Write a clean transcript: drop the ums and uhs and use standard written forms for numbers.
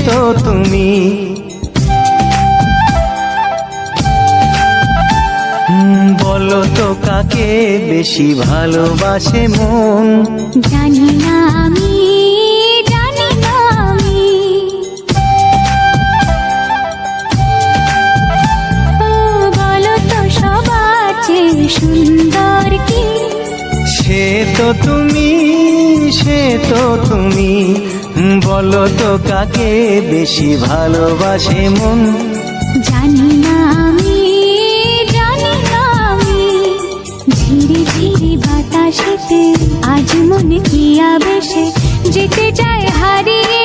তো তুমি। বলো তো কাকে বেশি ভালোবাসে মন? জানি না আমি, জানি না আমি। ও বলো তো সবার চেয়ে সুন্দর কি? সে তো তুমি, সে তো তুমি। বলো তো কাকে বেশি ভালোবাসে মন? জানি না আমি, জানি না আমি। ঝিরি ঝিরি বাতাসেতে আজ মনে কি আবেশে যেতে চায় হারিয়ে